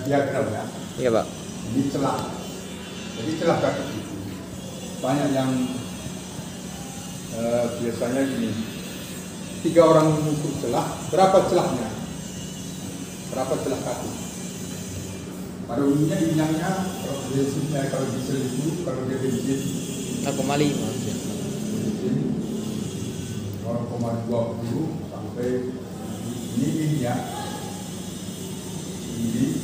diagram ya. Iya Pak. Ini celah. Jadi celah katup itu banyak yang biasanya gini, 3 orang mengukur celah, berapa celahnya? Berapa celah katup? Pada umumnya dibilangnya kalau bensinnya, kalau diesel itu, kalau dia bensin 1,5. bensin 0,20 sampai ini ya, ini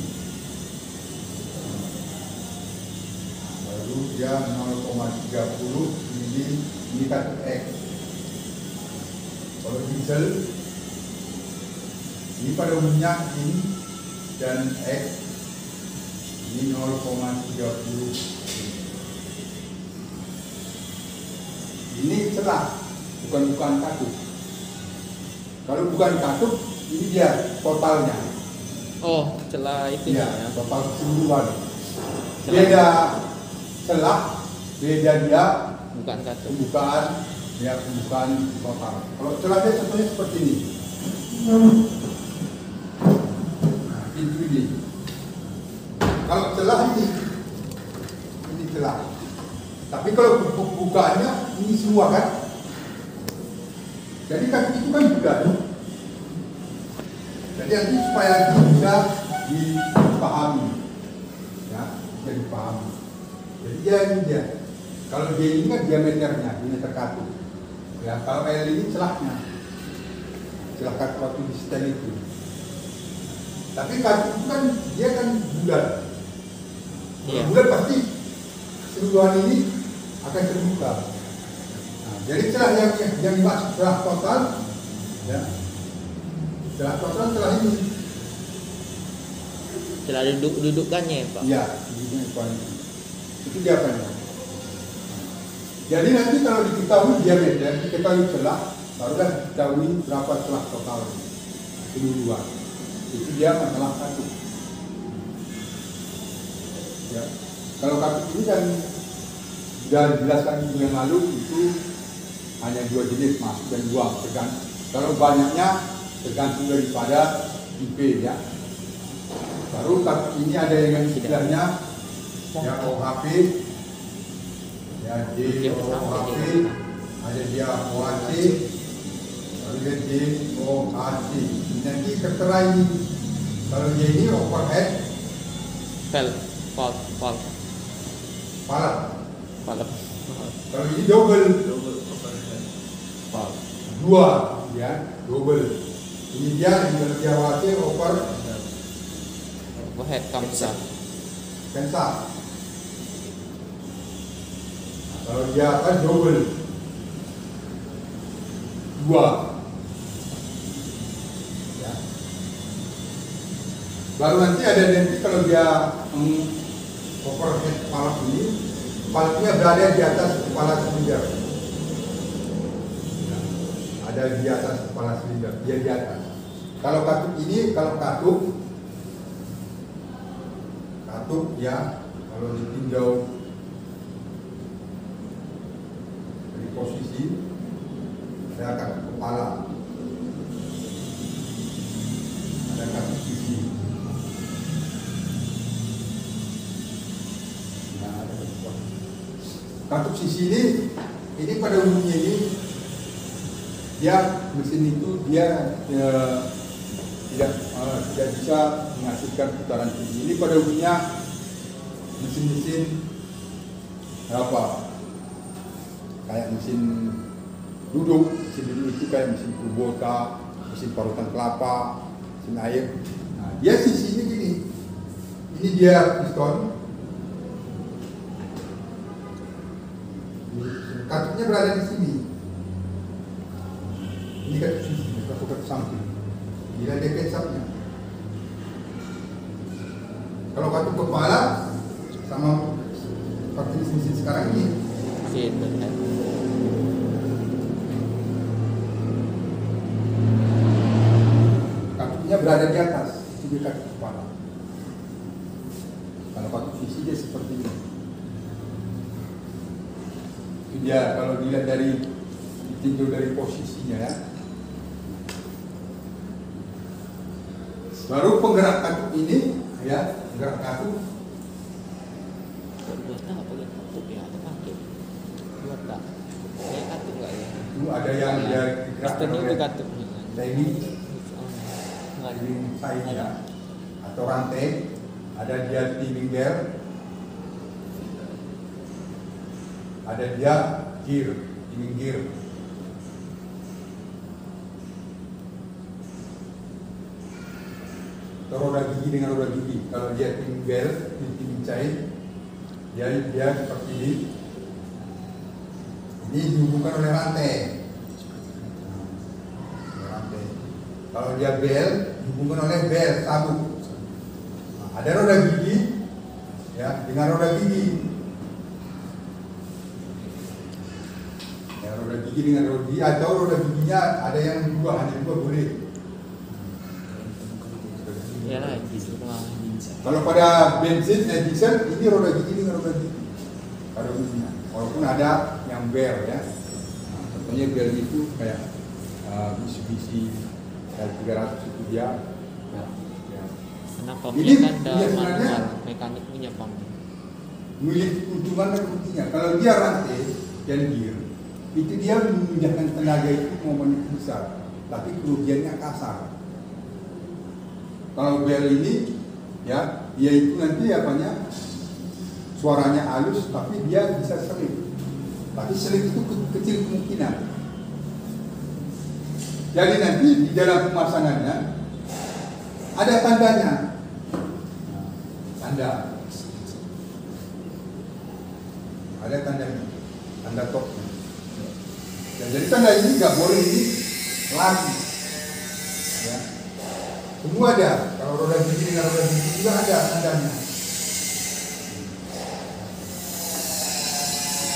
baru dia 0,30 ini katup X. Kalau diesel ini pada umumnya ini dan X ini 0,30. Ini celah, bukan katup. Kalau bukan katup, ini dia totalnya. Oh, celah itu Ya, ya. total keseluruhan. Beda celah, beda dia Bukan katup. pembukaan, ya pembukaan total. Kalau celahnya contohnya seperti ini. Nah, pintu ini. Kalau celah ini celah. Tapi kalau bukaannya ini semua kan. Jadi kaki itu kan buka. Jadi nanti supaya bisa dipahami, ya bisa dipahami. Jadi dia. Kalau dia ini kan diameternya, diameter katup. Ya, kalau L ini celahnya, celah katup waktu di setel itu. Tapi katup itu kan dia kan bulat. Iya. Bulat pasti keseluruhan ini akan terbuka. Nah, jadi celah yang dimaksud celah total, ya, celah total celah ini. Celah dudukannya ya Pak. Iya, itu dia apa ya? Jadi nanti kalau diketahui diameter, diketahui celah, barulah diketahui berapa celah total keseluruhan. Itu dia masalah katup. Ya. Kalau katup ini kan sudah dijelaskan minggu yang lalu, itu hanya 2 jenis, masuk dan buang. Kalau banyaknya tergantung daripada IP ya. Baru katup ini ada yang istilahnya ya OHP, ya DOHP, ada dia OHC, lalu dia DOHC. Nanti tertera ini. Kalau dia ini overhead, Valve. palap. Kalau ini double Valve. 2 ya, double. Ini dia yang dia OHC Overhead kamsa. Kensa. Kalau dia kan double 2 ya. Baru nanti kalau dia overhead palap ini, palapnya berada di atas kepala silinder ya. Ada di atas kepala silinder, dia di atas. Kalau katup ini, katup ya, kalau ditinjau dari posisi, saya akan kepala, ada katup sisi. Nah, ada katup sisi ini pada umumnya ini dia mesin itu dia tidak bisa menghasilkan putaran tinggi. Ini pada umumnya mesin-mesin apa? Kayak mesin duduk itu kayak mesin Kubota, mesin parutan kelapa, mesin air. Nah, dia sisinya gini. Ini dia piston. Katupnya berada di sini. Ini katup sisi, katup samping. Ini ada kecapnya. Kalau katup kepala sama seperti mesin sekarang ini. Gitu kan. Katupnya berada di atas, itu dia katup kepala. Kalau katup sisi dia seperti ini. Itu dia kalau dilihat ditinjau dari posisinya ya. Baru penggerak katup ini ya, penggerak katup. Dua tak pakai katup ya atau pakai? Dua tak. Kayak katup enggak ya? Itu ada yang dia digerakkan Sistemnya itu oleh katup. tadi Enggak ada. ini sayapnya atau rantai, ada dia timing belt, ada dia gear, timing gear. Atau roda gigi dengan roda gigi. Kalau dia timing belt, timing chain, dia seperti ini. Ini dihubungkan oleh rantai. Kalau dia bel, dihubungkan oleh bel sabuk. Nah, ada roda gigi, ya, dengan roda gigi. Ya, roda gigi dengan roda gigi atau roda giginya ada yang dua, hanya dua boleh. Ya lah, semua. Kalau pada bensin dan diesel, ini roda gigi dengan roda gigi. Pada umumnya, walaupun ada yang bel ya. Nah, contohnya bel itu kayak Mitsubishi. 300 itu dia. Ya. Kenapa Ini punya tanda dia sebenarnya manual mekanik punya pam? milik keuntungan dan kerugiannya. Kalau dia rantai dan gear, itu dia memindahkan tenaga itu momen besar, tapi kerugiannya kasar. Kalau bel ini, ya, dia itu nanti apanya, suaranya halus, tapi dia bisa selip. Tapi selip itu kecil kemungkinan. Jadi nanti di dalam pemasangannya ada tandanya, tanda, ada tandanya, tanda toknya. Dan jadi tanda ini nggak boleh ini lagi, ya. Semua ada. Kalau roda gigi dengan roda gigi juga ada tandanya.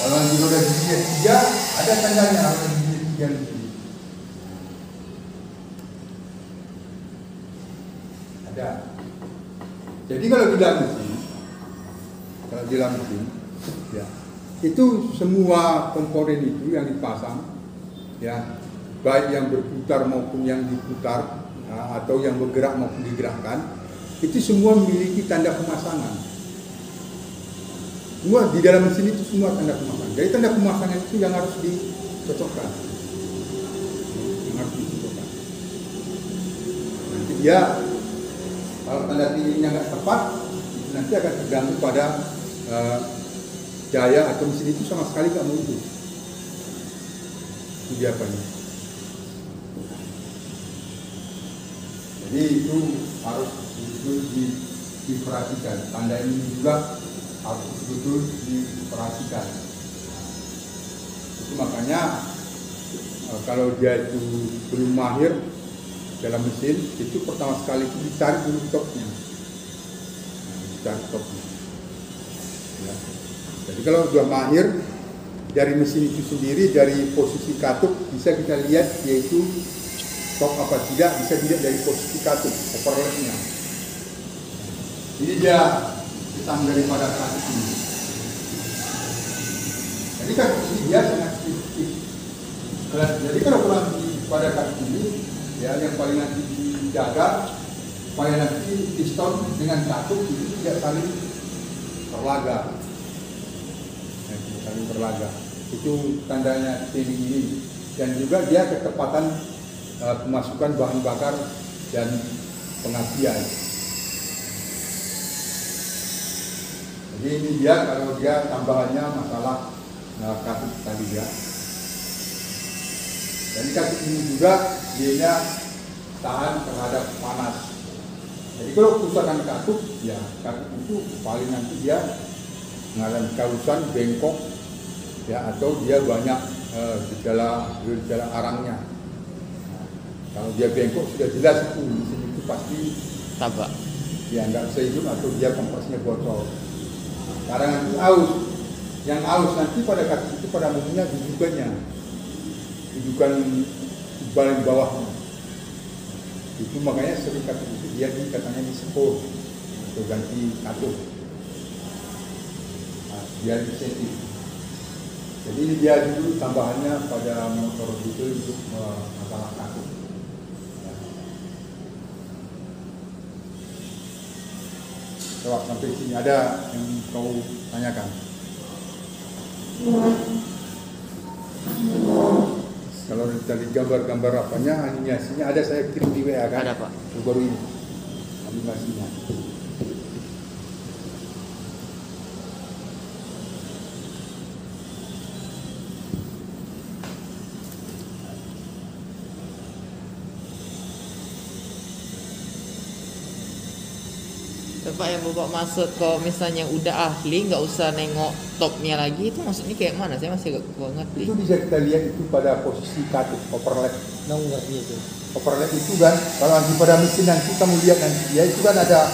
Kalau di roda gigi 3 ada tandanya, roda gigi 3 ini. Jadi kalau di dalam mesin, ya, itu semua komponen itu yang dipasang, ya, baik yang berputar maupun yang diputar, ya, atau yang bergerak maupun digerakkan, itu semua memiliki tanda pemasangan. Semua di dalam mesin itu semua tanda pemasangan. Jadi tanda pemasangan itu yang harus dicocokkan, Nanti dia kalau tanda tingginya nggak tepat, itu nanti akan terganggu pada daya atau mesin itu sama sekali nggak mau hidup. Itu dia apanya. Jadi itu harus betul diperhatikan. Tanda ini juga harus betul diperhatikan. Itu makanya kalau dia itu belum mahir dalam mesin, itu pertama sekali itu dicari dulu toknya. Dicari toknya. Ya. Jadi kalau sudah mahir dari mesin itu sendiri, dari posisi katup bisa kita lihat yaitu tok apa tidak, bisa dilihat dari posisi katup, overlapnya. Ini dia petang daripada katup ini. Jadi katup ini dia sangat sedikit. Jadi kalau kurang pada katup ini, ya, yang paling nanti dijaga supaya nanti piston dengan katup itu tidak saling berlaga. Saling berlaga. Itu tandanya timing ini. Dan juga dia ketepatan pemasukan bahan bakar dan pengasian. Jadi ini dia kalau dia tambahannya masalah katup tadi ya. Dan katup ini juga dia tahan terhadap panas. Jadi kalau kerusakan katup, ya katup itu paling nanti dia mengalami kausan, bengkok, ya, atau dia banyak gejala arangnya. Nah, kalau dia bengkok sudah jelas itu, mesin itu pasti tabak. Ya nggak bisa hidup atau dia kompresnya bocor. Sekarang nanti aus, yang aus nanti pada katup itu pada umumnya dudukan bagian bawahnya. Itu makanya sering katup itu dia katanya disepul atau ganti katup. Nah, biar disetting. Jadi ini dia dulu tambahannya pada motor itu untuk masalah katup. Coba sampai sini ada yang kau tanyakan. Kalau tadi gambar-gambar apanya, animasinya ada, saya kirim di WA kan? Ada, Pak. Baru ini animasinya. Pak, yang Bapak maksud kalau misalnya udah ahli nggak usah nengok topnya lagi, itu maksudnya kayak mana? Saya masih gak ngerti. Itu bisa kita lihat itu pada posisi kartu overlap. Nggak gitu. Overlap itu kan, kalau nanti pada mesin nanti kamu lihat nanti dia itu kan ada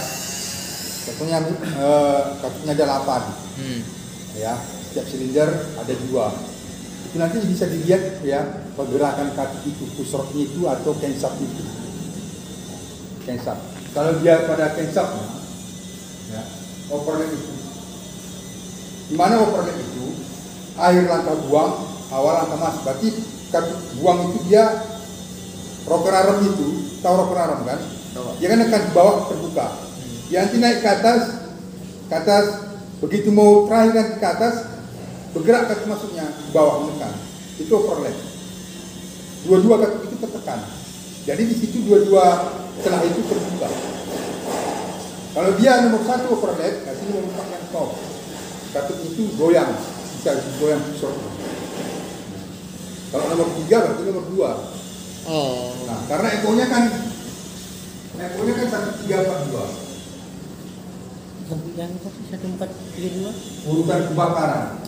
contohnya kartunya ada 8 ya, setiap silinder ada 2. Itu nanti bisa dilihat ya pergerakan kartu itu, pusrotnya itu atau crankshaft itu. Crankshaft. Kalau dia pada crankshaftnya ya, overlap itu. Di mana overlap itu? Akhir langkah buang, awal langkah masuk. Berarti kartu buang itu dia rocker arm itu, tahu rocker arm kan? Dia kan akan ke bawah terbuka. Dia nanti naik ke atas, begitu mau terakhir nanti ke atas, bergerak kartu masuknya ke bawah menekan. Itu overlap. Dua-dua kartu itu tertekan. Jadi di situ dua-dua celah itu terbuka. Kalau dia nomor 1 overlap, nah sini nomor 4 yang stop. Kartu itu goyang, bisa goyang pusat. Kalau nomor 3 berarti nomor 2. Oh. Nah, karena ekonya kan 1342. Yang 1432 Urutan kebakaran.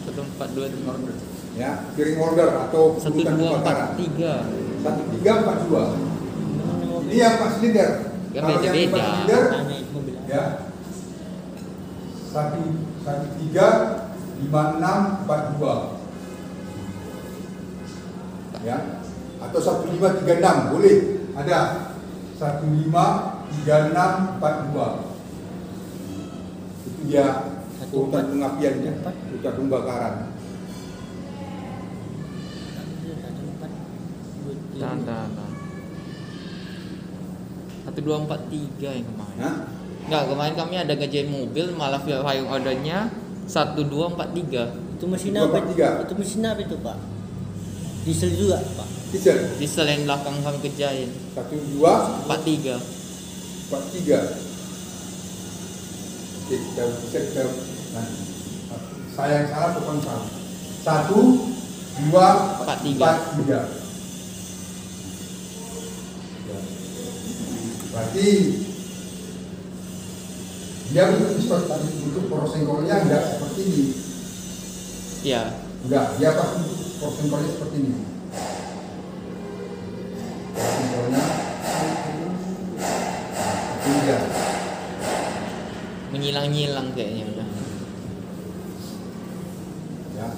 142 itu order. Ya, piring order atau urutan 1243. kebakaran. 1342. Ini yang 4 silinder. Ya, Kalau yang beda-beda. 4 silinder, Tanya itu mobil. ya 135642. Ya, atau 1536 boleh ada 153642. Itu dia urutan pengapiannya, urutan pembakaran. Nah. 1243 yang kemarin. Hah? Enggak, kemarin kami ada gajian mobil, malah file ordernya 1243. Itu mesin apa? 243. Itu mesin apa itu, Pak? Diesel juga, Pak. Diesel Diesel yang belakang kami kerjain 1243. 43. Oke, kita nah, saya yang salah bukan salah. 1243. Berarti dia bentuk porosengkolnya enggak seperti ini. Ya. Enggak, dia pasti porosengkolnya seperti ini. Porosengkolnya ini dia. Menyilang-nyilang kayaknya udah. Ya.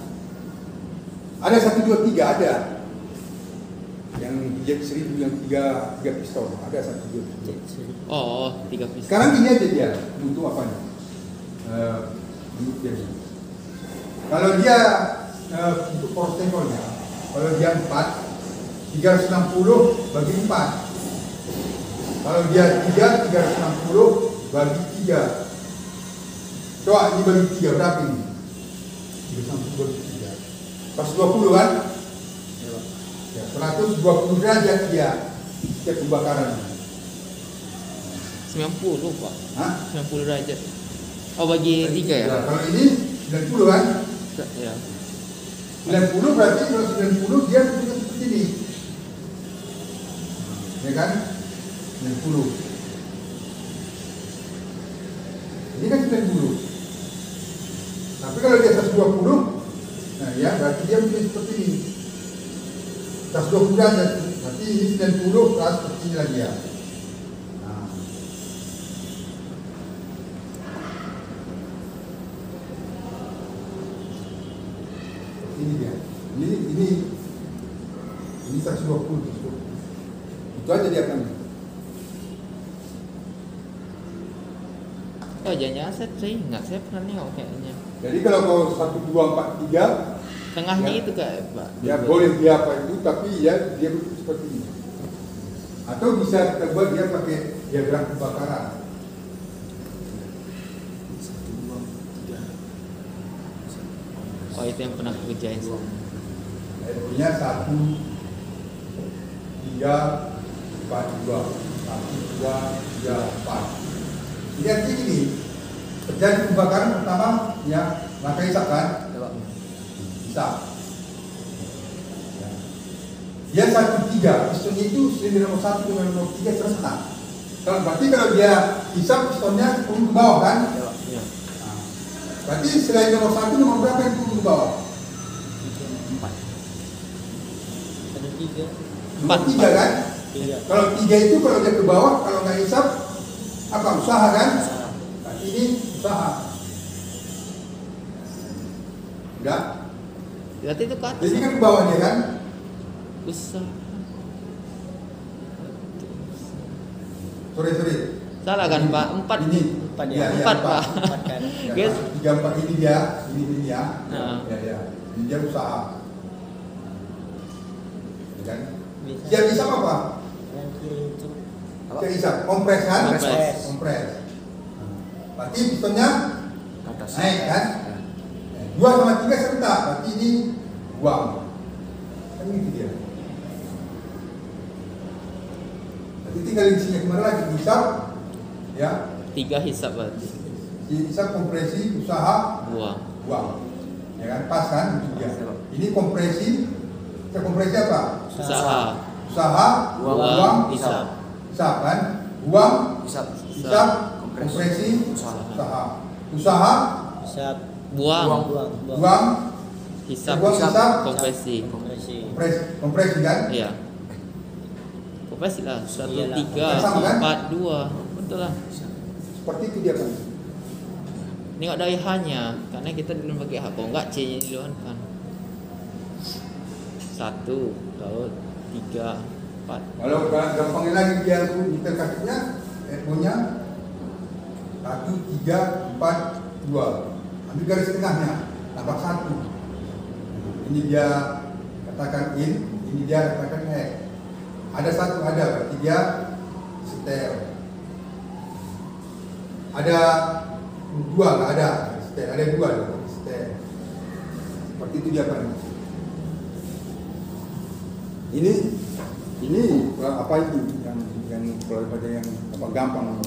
Ada 123 ada. Yang jet 1000 yang 3 pistol ada 123. Oh, 3 piece. Sekarang ini aja dia untuk apanya? Untuk dia. Kalau dia untuk porosengkolnya, kalau dia 4, 360 bagi 4. Kalau dia 3, 360 bagi 3. Coba ini bagi 3 berapa ini? 360 bagi 3. Pas 20 kan? Ya, 120 derajat dia setiap pembakaran. 90, Pak. Hah? 90 derajat. Oh, bagi 3 ya? Kalau ini 90 kan? Ya. 90 berarti kalau 90 dia bentuknya seperti ini. Ya kan? 90. Ini kan 90. Tapi kalau di atas 20, nah ya berarti dia bentuknya seperti ini. Atas 20 derajat, berarti ini 90 plus seperti ini lagi ya. Nah. Ini dia. Ini 120. Itu aja dia kan. Oh, jangan-jangan saya ingat, saya pernah nengok kayaknya. Jadi kalau kau 1243 Tengahnya ya, itu kayak, Pak. ya boleh dia apa itu, tapi ya dia bentuk seperti ini. Atau bisa kita buat dia pakai diagram kebakaran. itu yang pernah aku kerjain. punya 1, 3, 4, 2, 1, 2, 3, 4. Jadi artinya gini, terjadi pembakaran pertama ya langkah hisap kan? Hisap. Dia 1, 3, piston itu silinder nomor 1 dengan nomor 3 serentak. Berarti kalau dia hisap pistonnya turun ke bawah kan? Ya. Nah, berarti selain nomor 1 nomor berapa yang turun ke bawah? 4. Ada 3. Nomor 3 kan? 3. Kalau 3 itu kalau dia ke bawah, kalau nggak hisap apa usaha kan? Berarti ini usaha. Enggak? Berarti itu ke atas. Jadi kan ke bawah dia kan? Besar. Sorry. Salah kan Pak? 4. Ini 4 ya, ya. 4 Pak. 4 kan. Ya, Guys. 3, 4 ini dia, ini dia. Nah. Ya. Ini dia usaha. Ya kan? Bisa. Dia hisap apa? Yang kiri itu Dia hisap kompres kan? Kompres. Kompres. Berarti pistonnya Atas. naik kan? 2 sama 3 serentak, berarti ini buang. Kan gitu dia. Berarti tinggal isinya kemana lagi? Hisap, ya. 3 hisap berarti. Hisap, kompresi, usaha, Buang. buang. Ya kan? Pas kan? Itu dia. Ini kompresi. Kompresi apa? Usaha. Usaha, Buang. buang, Hisap. hisap kan? Buang, Hisap. hisap, Kompresi, kompresi, usaha. usaha, bisa Buang. buang, Hisap. Buang, hisap. Kompresi. kompresi. kompresi kan? Iya. Kompresi lah. 1, Iyalah. 3, Sama kan? 4, 2. Betul lah. Seperti itu dia kan? Ini nggak dari hanya karena kita belum pakai H. Kalau nggak C-nya duluan kan. 1, 2, 3, 4. Kalau gampangnya lagi dia detail kasusnya, punya 1, 3, 4, 2. Ambil garis tengahnya, tambah 1. Ini dia katakan ini dia katakan X. Ada 1 ada, berarti dia setel. Ada 2 nggak ada setel, ada 2 setel. Seperti itu dia kan. Ini apa itu yang kalau pada yang apa gampang.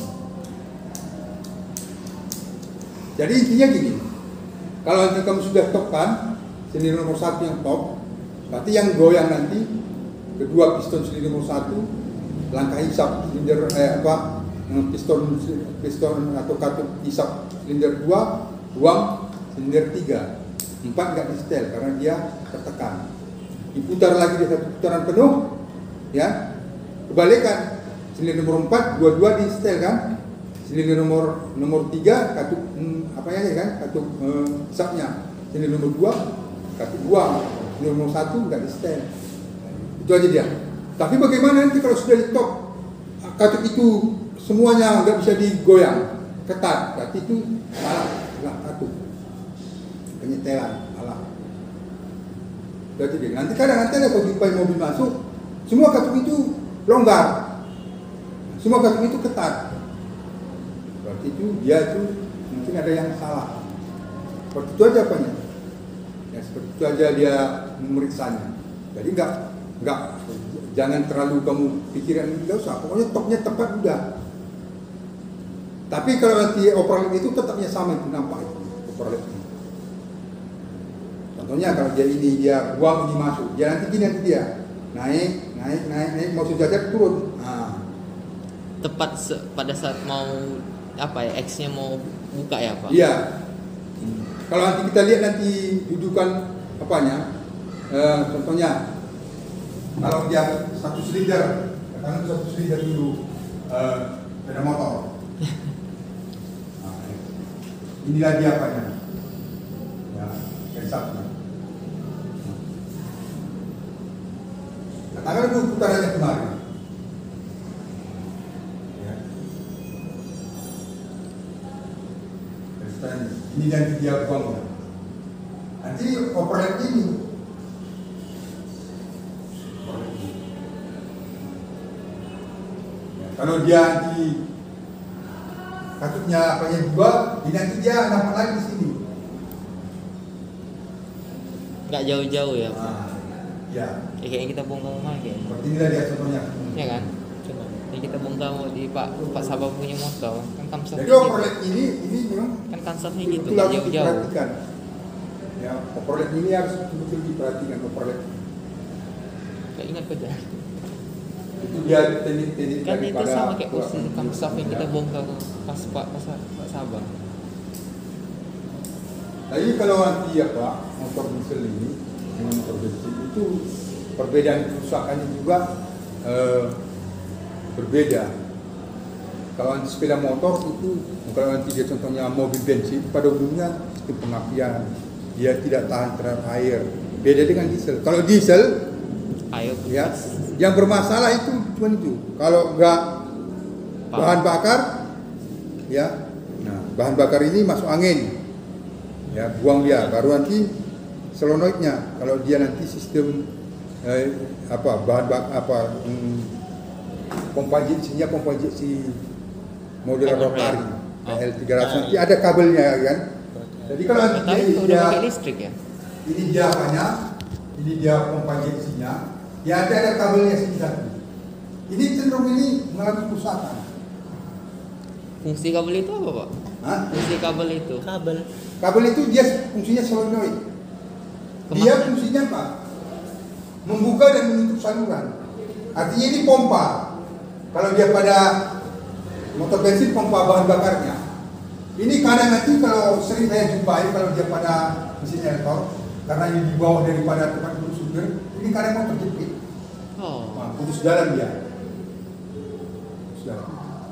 Jadi intinya gini, kalau nanti kamu sudah top kan, silinder nomor 1 yang top, berarti yang goyang nanti kedua piston silinder nomor 1, langkah hisap silinder piston atau katup hisap silinder 2, buang silinder 3, 4 nggak di setel karena dia tertekan. Diputar lagi di 1 putaran penuh, ya, kebalikan silinder nomor 4 dua-dua di setel kan, silinder nomor 3 katup kan, katup hisapnya, silinder nomor 2 katup buang, silinder nomor 1 nggak di setel. Itu aja dia. Tapi bagaimana nanti kalau sudah di top katup itu semuanya nggak bisa digoyang, ketat, berarti itu salah katup, penyetelan salah. Berarti dia nanti ada kalau dipakai mobil masuk, semua katup itu longgar, semua katup itu ketat. Berarti itu dia itu mungkin ada yang salah. Seperti itu aja apanya. Ya seperti itu aja dia memeriksanya. Jadi enggak jangan terlalu kamu pikiran enggak usah. Pokoknya topnya tepat udah. Tapi kalau nanti overlap itu tetapnya sama itu nampak itu overlap. Contohnya kalau dia ini dia buang ini masuk, dia nanti dia naik mau sejajar turun. Nah. Tepat pada saat mau apa ya X-nya mau buka ya Pak? Iya. Kalau nanti kita lihat nanti dudukan apanya, contohnya kalau dia 1 silinder, katakan 1 silinder dulu sepeda motor. Nah, inilah dia apanya, ya, hisapnya. Katakan itu putarannya kemarin. Ya. Ini dan dia buang. Nanti overlap ini. Ya, kalau dia di katupnya apanya 2, ini nanti dia nampak lagi di sini. nggak jauh-jauh ya. Ya, Kayak yang kita bongkar kemarin kayak. seperti inilah dia contohnya. Ya kan? Coba. Yang kita bongkar di Pak Sabah punya motor kan kamsat Jadi gitu. overlap ini memang Kan kamsatnya gitu, betul nggak harus jauh-jauh. diperhatikan. Ya, overlap ini harus betul-betul diperhatikan overlap. Gak ingat kerja. Itu dia teknik-teknik Kan itu daripada sama kayak posisi kurang kamsat yang kita ya. bongkar pas Pak Sabah. Jadi kalau nanti motor diesel ini dengan motor bensin itu perbedaan kerusakannya juga berbeda. Kalau nanti sepeda motor itu, kalau nanti dia contohnya mobil bensin, pada umumnya sistem pengapian dia tidak tahan terhadap air. Beda dengan diesel. Kalau diesel, Ayo ya, yang bermasalah itu cuma itu. Kalau enggak bahan bakar, ya, nah bahan bakar ini masuk angin, ya buang dia. Baru nanti solenoidnya. Kalau dia nanti sistem pompa injeksi model rotari L300 nanti ada kabelnya kan. Jadi kalau nanti tapi itu udah pakai listrik ya. ini dia apanya, ini dia pompa injeksinya, ya ada kabelnya sini satu. Ini cenderung ini mengalami kerusakan. Fungsi kabel itu apa, Pak? Hah? Fungsi kabel itu. Kabel itu dia fungsinya solenoid. Dia fungsinya apa? Membuka dan menutup saluran. Artinya ini pompa. Kalau dia pada motor bensin pompa bahan bakarnya. Ini kadang nanti kalau sering saya jumpai kalau dia pada mesin elektro, karena ini di bawah daripada tempat duduk supir, ini kadang mau terjepit. Nah, putus jalan dia. Putus jalan.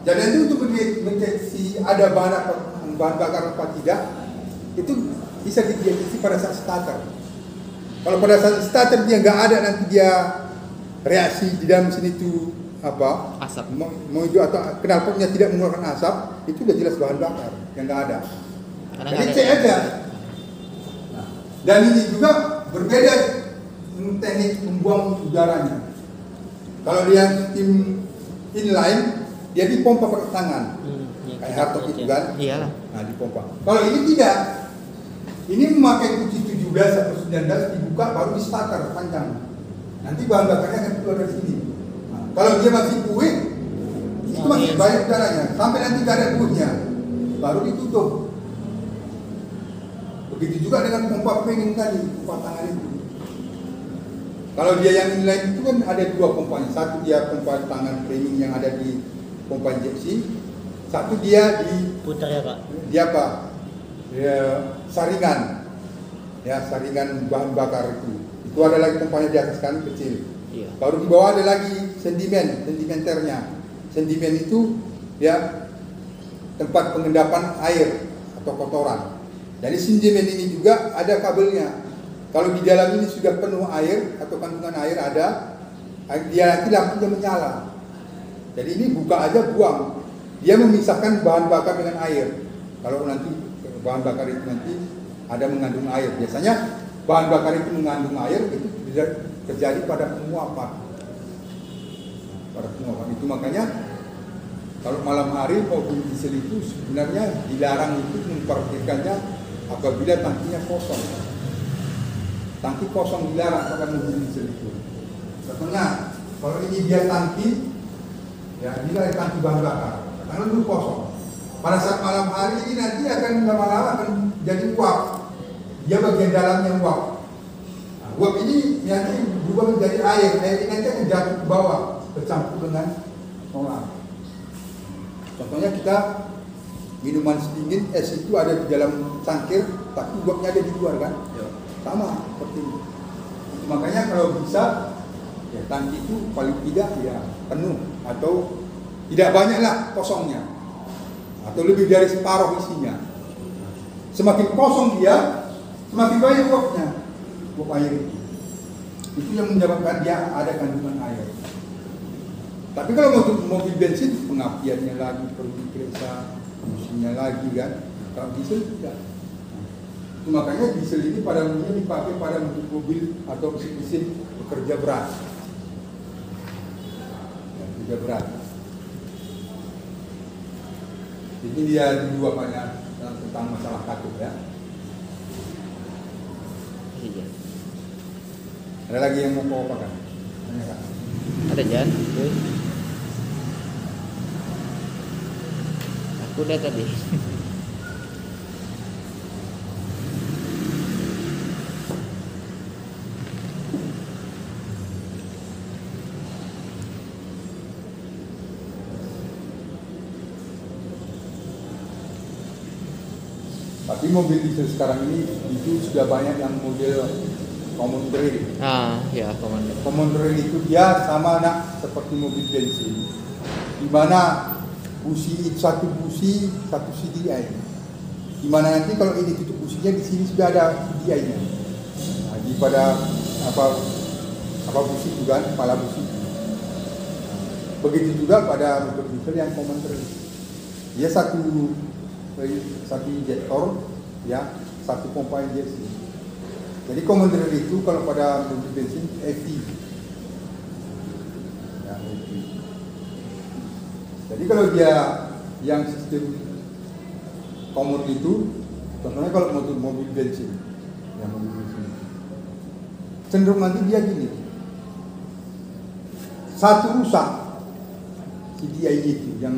Jadi itu untuk mendeteksi ada bahan bakar apa tidak, itu bisa dideteksi pada saat starter. Kalau pada saat starter dia nggak ada, nanti dia reaksi di dalam mesin itu asap mau itu atau knalpotnya tidak mengeluarkan asap, itu udah jelas bahan bakar yang nggak ada. Jadi cek aja. Nah, dan ini juga berbeda teknik membuang udaranya. Kalau dia tim inline, dia dipompa pakai tangan, kayak hardtop itu kan. Iyalah. Nah dipompa. Kalau ini tidak, ini memakai kunci 17 atau 19 dibuka baru di starter panjang. Nanti bahan bakarnya akan keluar dari sini. Nah, kalau dia masih buih, itu masih banyak udaranya. Sampai nanti gak ada buihnya, baru ditutup. Begitu juga dengan pompa pengen tadi, pompa tangan itu. Kalau dia yang inline itu kan ada dua pompanya. Satu dia pompa tangan framing yang ada di pompa injeksi. Satu dia di Putar ya Pak. Dia apa? Dia saringan. Ya, saringan bahan bakar itu. Itu ada lagi pompanya di atas kan kecil. Iya. Baru di bawah ada lagi sedimenternya. Sedimen itu ya tempat pengendapan air atau kotoran. Jadi sedimen ini juga ada kabelnya. Kalau di dalam ini sudah penuh air atau kandungan air ada, dia nanti lampunya menyala. Jadi ini buka aja buang. Dia memisahkan bahan bakar dengan air. Kalau nanti bahan bakar itu nanti ada mengandung air. Biasanya bahan bakar itu mengandung air itu terjadi pada penguapan. Pada penguapan itu makanya kalau malam hari mobil diesel itu sebenarnya dilarang itu memparkirkannya apabila tangkinya kosong. Tangki kosong dilarang pada mobil diesel itu. Contohnya kalau ini dia tangki, ya ini adalah tangki bahan bakar. Karena itu kosong. Pada saat malam hari ini nanti akan lama-lama akan jadi uap. Dia bagian dalamnya uap. Nah, uap ini nanti berubah menjadi air. Air ini nanti akan jatuh ke bawah, bercampur dengan solar. Contohnya kita minuman sedingin, es itu ada di dalam cangkir, tapi uapnya ada di luar kan? Ya. Sama seperti itu. Makanya kalau bisa, ya tangki itu paling tidak ya penuh atau tidak banyaklah kosongnya, atau lebih dari separuh isinya. Semakin kosong dia, semakin banyak uapnya, uap air itu. Itu yang menyebabkan dia ada kandungan air. Tapi kalau untuk mobil bensin, pengapiannya lagi perlu diperiksa, mesinnya lagi kan. Kalau diesel tidak. Itu makanya diesel ini pada umumnya dipakai pada mobil atau mesin-mesin bekerja berat. Bekerja berat. Ini dia dua banyak tentang masalah katup ya. Iya. Ada lagi yang mau kau apakan? Tanyakan. Ada Jan? Aku udah tadi. Tapi mobil diesel sekarang ini itu sudah banyak yang model common rail. Ya, komandan. Common rail itu dia sama nak seperti mobil bensin, di mana busi satu busi satu CDI. Di mana nanti kalau ini tutup businya di sini sudah ada CDI-nya. Nah, di pada apa busi itu kan, kepala busi. Begitu juga pada motor diesel yang common rail. Dia satu injektor, ya, satu pompa injeksi. Jadi common rail itu kalau pada mobil bensin FT. Ya, FT. Jadi kalau dia yang sistem common itu, contohnya kalau mobil bensin, ya mobil bensin, cenderung nanti dia gini, satu rusak CDI itu, yang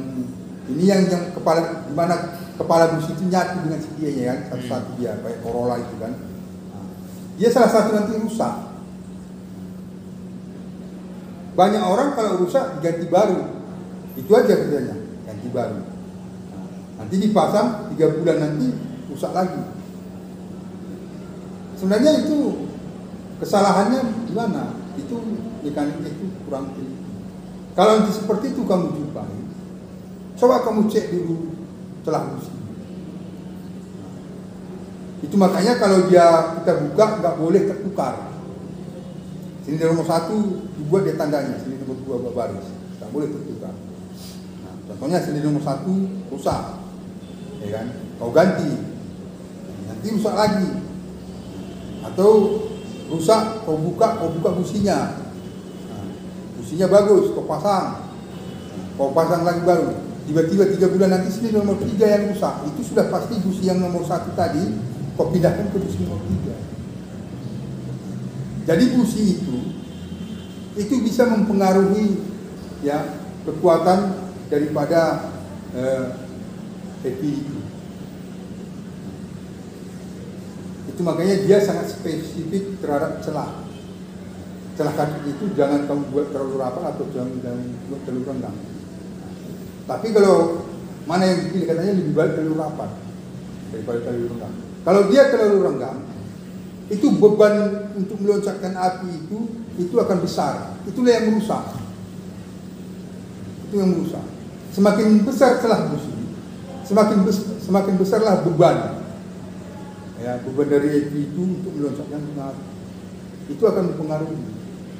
ini yang kepala, dimana kepala bus itu nyatu dengan CDI-nya kan, satu-satu dia, kayak Corolla itu kan, dia salah satu nanti rusak. Banyak orang kalau rusak diganti baru, itu aja kerjanya, ganti baru. Nanti dipasang 3 bulan nanti rusak lagi. Sebenarnya itu kesalahannya di mana? Itu mekaniknya itu kurang teliti. Kalau nanti seperti itu kamu jumpai, coba kamu cek dulu celah busi. Itu makanya kalau kita buka nggak boleh tertukar. Sini nomor 1 dibuat dia tandanya, sini nomor 2 baris, nggak boleh tertukar. Nah, contohnya sini nomor 1 rusak, ya kan? Kau ganti, nanti rusak lagi. Atau rusak, kau buka businya. Nah, businya bagus, kau pasang lagi baru. Tiba-tiba 3 bulan nanti sini nomor 3 yang rusak. Itu sudah pasti busi yang nomor 1 tadi kau pindahkan ke busi nomor 3. Jadi busi itu bisa mempengaruhi, ya, kekuatan daripada EPI itu. Itu makanya dia sangat spesifik terhadap celah. Celah kaki itu jangan kamu buat terlalu rapat atau jangan buat terlalu renggang. Tapi kalau mana yang dipilih, katanya lebih baik terlalu rapat daripada terlalu renggang. Kalau dia terlalu renggang, itu beban untuk meloncatkan api itu akan besar. Itulah yang merusak. Itu yang merusak. Semakin besar celah busi, semakin besarlah beban. Ya, beban dari api itu untuk meloncatkan api. Itu akan mempengaruhi.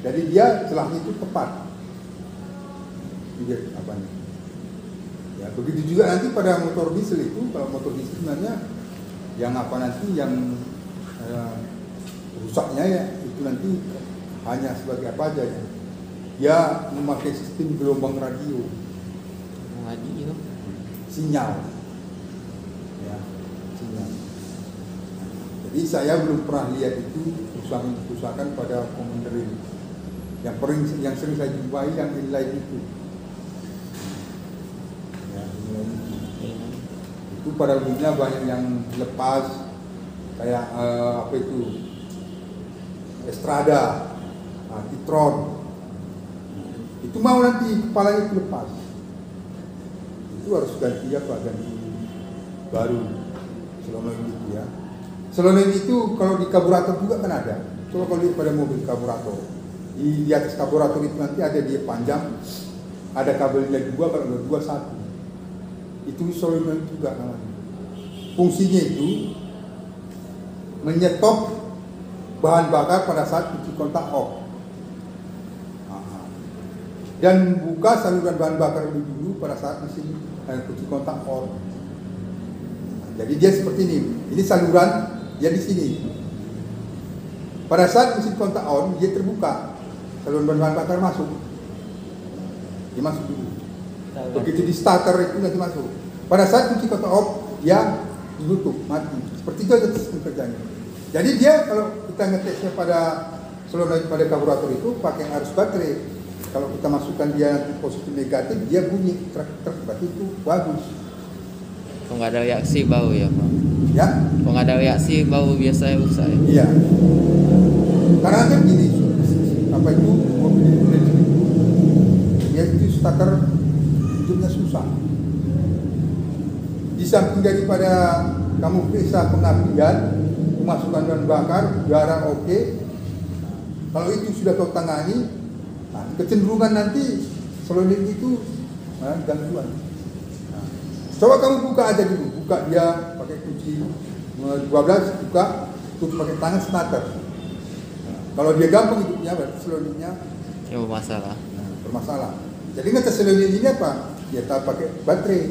Jadi dia celahnya itu tepat. Lihat apanya. Ya, begitu juga nanti pada motor diesel itu, kalau motor diesel sebenarnya yang rusaknya ya itu nanti hanya sebagai apa aja ya. Dia memakai sistem gelombang radio. Sinyal. Ya, sinyal. Jadi saya belum pernah lihat itu kerusakan pada common rail. Yang sering saya jumpai yang inline itu. Itu pada umumnya banyak yang lepas, kayak apa itu, Estrada, Titron. Itu mau nanti kepalanya itu lepas, itu harus ganti baru solenoid itu ya. Solenoid itu kalau di karburator juga kan ada. Coba kalau lihat pada mobil karburator, di atas karburator itu nanti ada dia panjang, ada kabelnya 2, kalau 2 1. Itu solenoid juga namanya. Fungsinya itu menyetop bahan bakar pada saat kunci kontak off. Dan buka saluran bahan bakar lebih dulu pada saat mesin kunci kontak on. Jadi dia seperti ini. Ini saluran dia di sini. Pada saat mesin kontak on, dia terbuka. Saluran bahan bakar masuk. Dia masuk dulu. Begitu di starter itu nanti masuk. Pada saat kunci kontak off, dia ditutup, mati. Seperti itu aja sistem kerjanya. Jadi dia kalau kita ngetesnya pada Selalu pada karburator itu pakai arus baterai. Kalau kita masukkan dia nanti positif negatif, dia bunyi truk berarti itu bagus. Kalau nggak ada reaksi bau ya Pak. Ya, Kalau nggak ada reaksi bau biasanya rusak ya. iya. Karena kan gini, apa itu mobil itu dia itu starter hidupnya susah. Di samping daripada kamu periksa pengapian, memasukkan bahan bakar, udara oke. Kalau itu sudah kau tangani, nah, kecenderungan nanti selonit itu gangguan. Nah, coba kamu buka aja dulu, buka dia pakai kunci 12, buka, tutup pakai tangan starter. Nah, kalau dia gampang hidupnya, berarti selonitnya Ya bermasalah. bermasalah. Jadi ngetes selonit ini apa? Dia tak pakai baterai,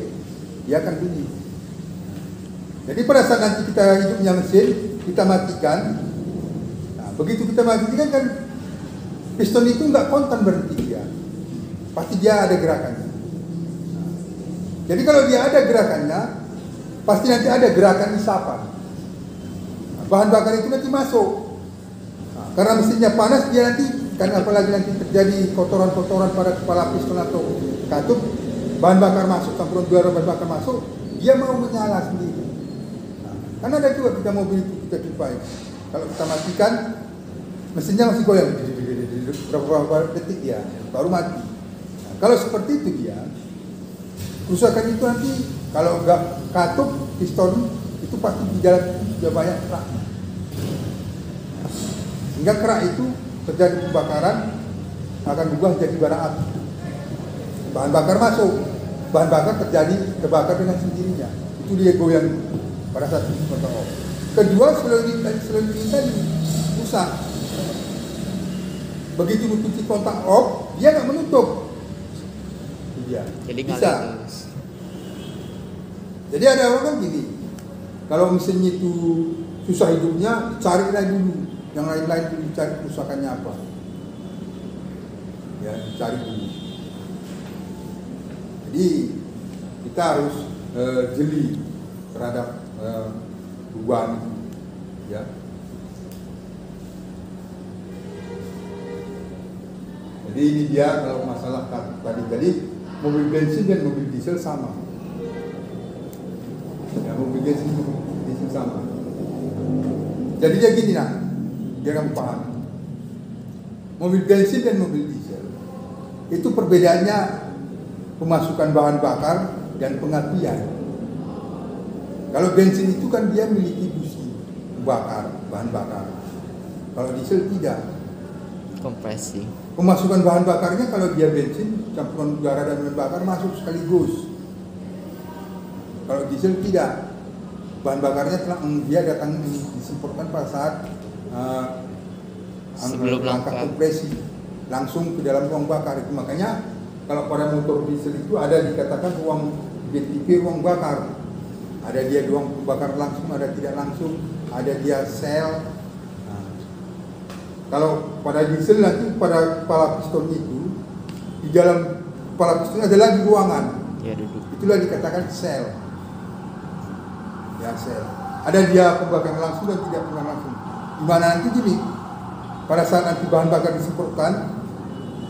dia akan bunyi. Jadi pada saat nanti kita hidupnya mesin, kita matikan. Nah, begitu kita matikan kan piston itu nggak kontan berhenti dia, pasti dia ada gerakannya. Nah, jadi kalau dia ada gerakannya, pasti nanti ada gerakan isapan. Nah, bahan bakar itu nanti masuk. Nah, karena mesinnya panas, dia nanti kan apalagi nanti terjadi kotoran-kotoran pada kepala piston atau katup, bahan bakar masuk, campuran udara bahan bakar masuk, dia mau menyala sendiri. Karena ada juga kita mobil itu kita jumpai. Kalau kita matikan, mesinnya masih goyang berapa detik dia baru mati. Nah, kalau seperti itu dia, kerusakan itu nanti kalau enggak katup piston itu pasti di jalan itu sudah banyak keraknya. Sehingga kerak itu terjadi pembakaran akan berubah jadi bara api. Bahan bakar masuk, bahan bakar terjadi terbakar dengan sendirinya. Itu dia goyang pada saat itu kontak off. Kedua, selonit tadi rusak. Begitu kunci kontak off, dia nggak menutup. Dia Jadi bisa. ngalir terus. Jadi ada orang kan gini, kalau mesinnya itu susah hidupnya, carilah dulu yang lain-lain dulu, cari kerusakannya apa. Ya, cari dulu. Jadi kita harus jeli terhadap perubahan itu, ya. Jadi ini dia kalau masalah tadi. Jadi mobil bensin dan mobil diesel sama. Ya, mobil bensin dan mobil diesel sama. Jadi dia gini nah, dia kamu paham. Mobil bensin dan mobil diesel itu perbedaannya pemasukan bahan bakar dan pengapian. Kalau bensin itu kan dia memiliki busi bakar, bahan bakar. Kalau diesel tidak. Kompresi. Pemasukan bahan bakarnya kalau dia bensin, campuran udara dan bahan bakar masuk sekaligus. Kalau diesel tidak. Bahan bakarnya dia datang disemprotkan pada saat sebelum langkah langkah kompresi langsung ke dalam ruang bakar. Itu makanya kalau pada motor diesel itu ada dikatakan ruang BTP, ruang bakar. Ada dia ruang bakar langsung, ada tidak langsung, ada dia sel. Nah, kalau pada diesel nanti pada kepala piston itu, di dalam kepala piston ada lagi ruangan. Ya duduk. Itulah dikatakan sel. Ya sel. Ada dia pembakaran langsung dan tidak pembakaran langsung. Di mana nanti gini, pada saat nanti bahan bakar disemprotkan,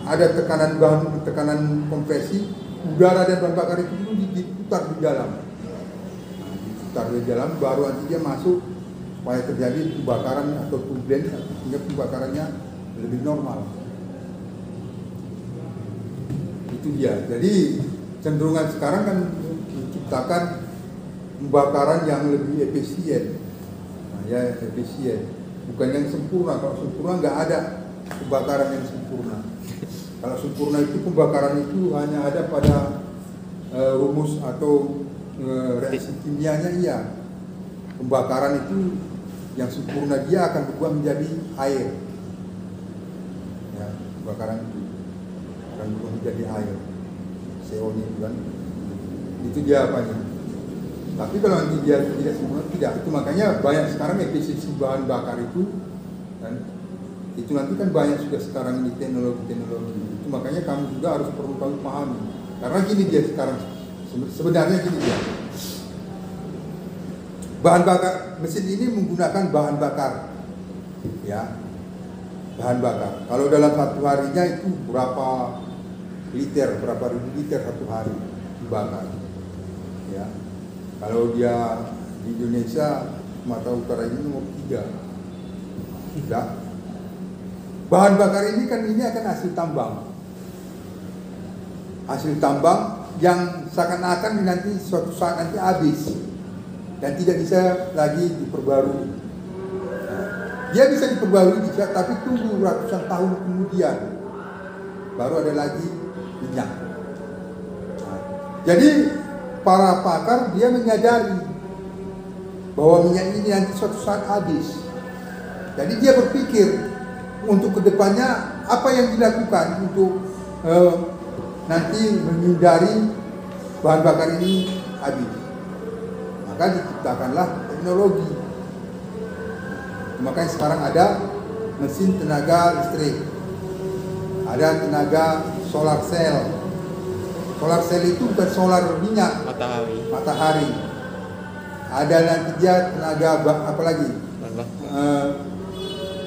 ada tekanan kompresi, udara dan bahan bakar itu dulu diputar di dalam. Di dalam baru nanti dia masuk supaya terjadi pembakaran atau turbulen sehingga pembakarannya lebih normal. Itu dia. Jadi cenderungan sekarang kan menciptakan pembakaran yang lebih efisien. Nah, ya efisien, bukan yang sempurna. Kalau sempurna nggak ada pembakaran yang sempurna. Kalau sempurna itu pembakaran itu hanya ada pada rumus atau reaksi kimianya iya. Pembakaran itu yang sempurna dia akan berubah menjadi air. Ya, pembakaran itu akan berubah menjadi air. CO-nya itu kan. Itu dia apanya. Tapi kalau nanti dia tidak sempurna tidak. Itu makanya banyak sekarang efisiensi bahan bakar itu kan. Itu nanti kan banyak sudah sekarang ini teknologi-teknologi. Itu makanya kamu juga harus perlu kamu pahami. Karena gini dia sekarang sebenarnya gini dia. Bahan bakar mesin ini menggunakan bahan bakar, ya. bahan bakar. Kalau dalam satu harinya itu berapa liter, berapa ribu liter satu hari dibakar. Ya. Kalau dia di Indonesia, Sumatera Utara ini nomor 3. Sudah. Bahan bakar ini kan ini akan hasil tambang. Hasil tambang yang seakan-akan nanti suatu saat nanti habis dan tidak bisa lagi diperbarui. Dia bisa diperbarui bisa, tapi tunggu ratusan tahun kemudian baru ada lagi minyak. Jadi para pakar dia menyadari bahwa minyak ini nanti suatu saat habis. Jadi dia berpikir untuk kedepannya apa yang dilakukan untuk nanti menghindari bahan bakar ini habis. Maka diciptakanlah teknologi. Makanya sekarang ada mesin tenaga listrik, ada tenaga solar cell. Solar cell itu bukan solar minyak, matahari. Ada nanti dia tenaga apa lagi?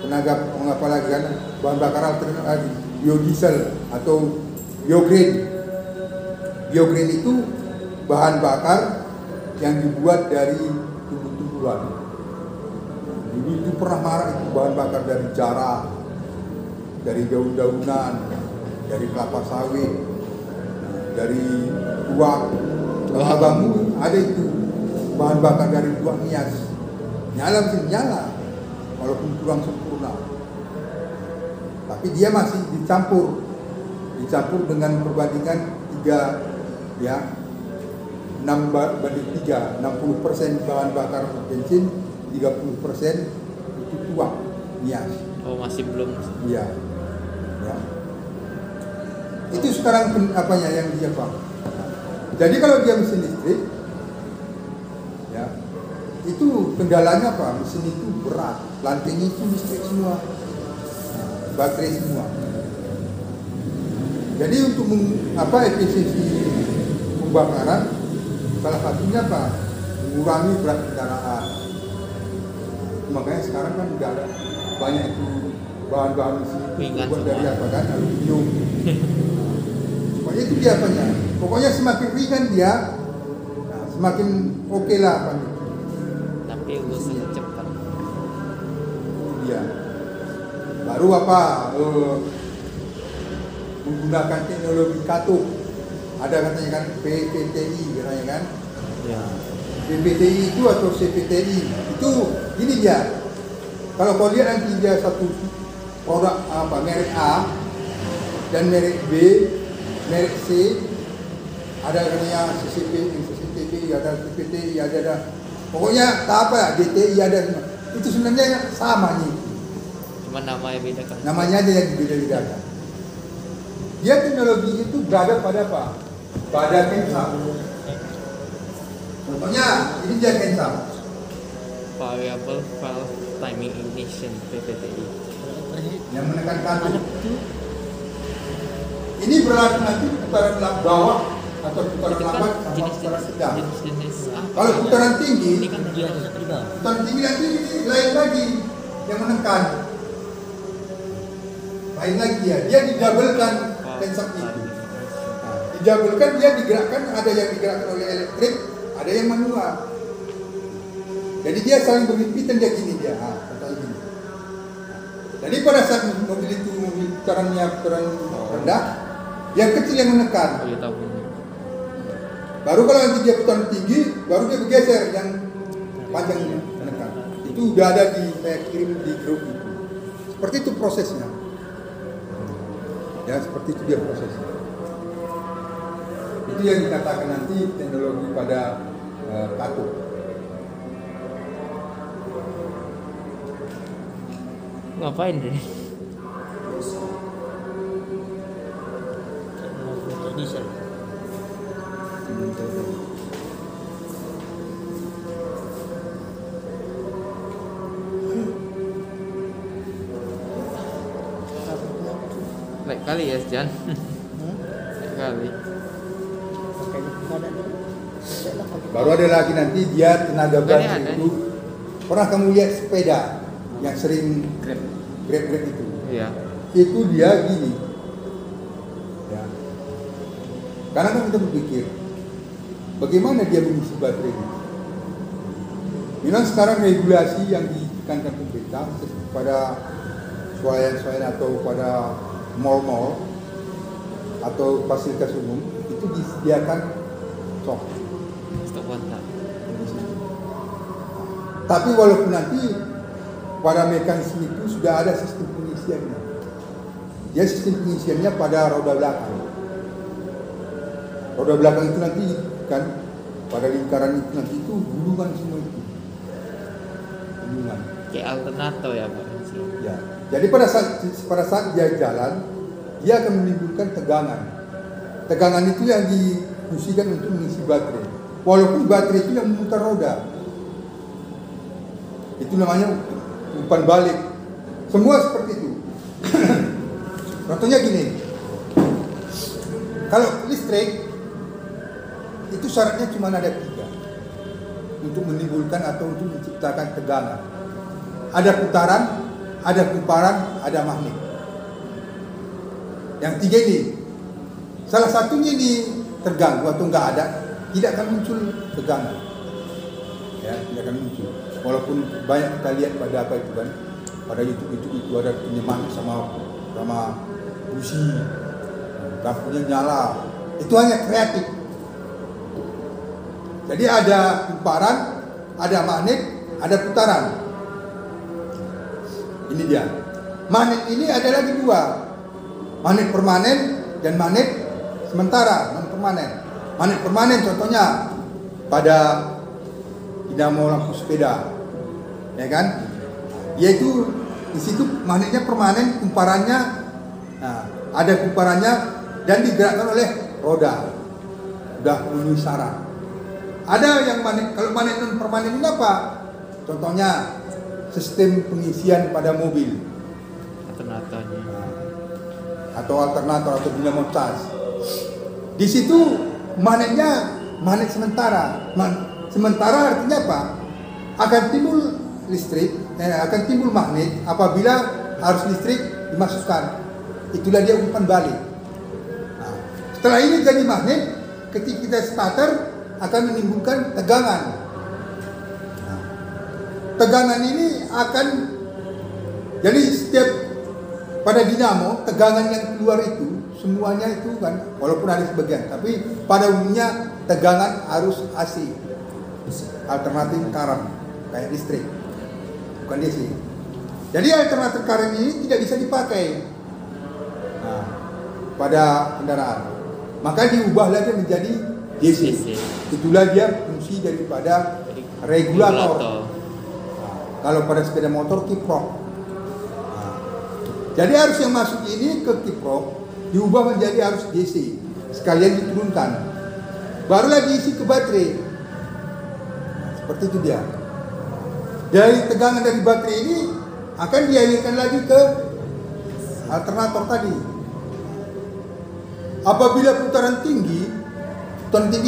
Tenaga apa lagi kan? Bahan bakar alternatif, biodiesel atau biogreen. Biogreen itu bahan bakar yang dibuat dari tumbuh-tumbuhan. Dulu itu pernah marah itu bahan bakar dari jarak, dari daun-daunan, dari kelapa sawit, dari tuak, kelapa bambu, ada itu bahan bakar dari tuak nias. Nyala mesin nyala, walaupun kurang sempurna. Tapi dia masih dicampur dengan perbandingan 3 ya 6:3, 60% bahan bakar bensin, 30% itu tuak nias. Oh, masih belum. Iya. Ya. Itu sekarang apanya yang dia pakai. Jadi kalau dia mesin listrik, ya itu kendalanya apa? Mesin itu berat, lantainya itu listrik semua, baterai semua. Jadi untuk efisiensi pembakaran, salah satunya apa? Mengurangi berat kendaraan. Makanya sekarang kan tidak ada banyak itu bahan-bahan mesin dibuat dari apa kan? Aluminium. Pokoknya itu dia apanya. Pokoknya semakin ringan dia, semakin oke lah apanya. Tapi usahanya cepat. Iya. Baru apa? Menggunakan teknologi katup. Ada katanya kan PPTI katanya kan? Ya. PPTI itu atau CPTI itu ini dia. Kalau kau lihat nanti dia satu produk apa merek A dan merek B, merek C, ada katanya CCTV, ada PPTI, ada. Pokoknya tak apa DTI ada semua. Itu sebenarnya sama nih. Cuma namanya beda kan. Namanya aja yang beda-bedakan. Dia teknologi itu berada pada apa? Pada kensam. Contohnya ini dia kensam. Variable valve timing ignition PVTI. Yang menekan katup. Ini berlaku nanti putaran bawah atau putaran lambat sama putaran sedang. Jenis Kalau putaran tinggi, ini kan dia putaran tinggi nanti ini lain lagi yang menekan. Lain lagi dia didabelkan kensam itu. Didabelkan dia digerakkan, ada yang digerakkan oleh elektrik, ada yang manual. Jadi dia saling berhimpitan dia gini dia, contohnya gini. Jadi pada saat mobil itu putarannya putaran rendah, yang kecil yang menekan. Oh, ya, tahu. Baru kalau nanti dia putaran tinggi, baru dia bergeser yang panjang menekan. Itu udah ada saya kirim di grup itu. Seperti itu prosesnya. Ya seperti itu dia prosesnya. Itu yang dikatakan nanti teknologi pada katup. Ngapain deh? Diesel. Baik kali ya, Jan. Baik kali. Baru ada lagi nanti dia tenaga Ada. baterai itu. Pernah kamu lihat sepeda yang sering grab itu? Iya. Itu dia gini. Ya. Karena kan kita berpikir, bagaimana dia mengisi baterai ini? Memang sekarang regulasi yang ditekankan pemerintah pada swalayan atau pada mall-mall atau fasilitas umum itu disediakan stok. Stok kontak. Tapi walaupun nanti pada mekanisme itu sudah ada sistem pengisiannya. Dia sistem pengisiannya pada roda belakang. Roda belakang itu nanti kan pada lingkaran itu nanti itu gulungan semua itu. Gulungan. Kayak alternator ya Pak. Ya. Jadi pada saat dia jalan, dia akan menimbulkan tegangan. Tegangan itu yang difungsikan untuk mengisi baterai. Walaupun baterai itu yang memutar roda. Itu namanya umpan balik. Semua seperti itu. Contohnya gini. Kalau listrik itu syaratnya cuma ada 3 untuk menimbulkan atau untuk menciptakan tegangan. Ada putaran, ada kumparan, ada magnet. Yang 3 ini, salah satunya ini terganggu atau enggak ada, tidak akan muncul tegangan. Ya, tidak akan muncul. Walaupun banyak kita lihat pada apa itu kan, pada YouTube itu ada penyemangat sama busi, lampunya nyala. Itu hanya kreatif. Jadi ada kumparan, ada magnet, ada putaran. Ini dia. Magnet ini ada lagi 2. Magnet permanen dan magnet sementara, non permanen. Magnet permanen contohnya pada dinamo lampu sepeda, ya kan? Yaitu di situ magnetnya permanen, kumparannya, nah, ada kumparannya dan digerakkan oleh roda, udah memenuhi syarat. Ada yang magnet, kalau magnet non permanen ini apa? Contohnya sistem pengisian pada mobil, Alternatornya. atau alternator atau dinamo cas. Di situ magnetnya magnet sementara. Sementara artinya apa? Akan timbul listrik, akan timbul magnet apabila arus listrik dimasukkan. Itulah dia umpan balik. Nah, setelah ini jadi magnet, ketika kita starter akan menimbulkan tegangan. Nah, tegangan ini akan jadi setiap pada dinamo tegangan yang keluar itu semuanya itu kan, walaupun ada sebagian, tapi pada umumnya tegangan arus AC. Alternatif current kayak listrik, bukan DC. Jadi alternatif current ini tidak bisa dipakai pada kendaraan, maka diubah lagi menjadi DC. Itulah dia fungsi daripada regulator. Kalau pada sepeda motor kiprok. Jadi arus yang masuk ini ke kiprok diubah menjadi arus DC, sekalian diturunkan, barulah diisi ke baterai. Seperti itu dia. Dari tegangan dari baterai ini akan dialirkan lagi ke alternator tadi. Apabila putaran tinggi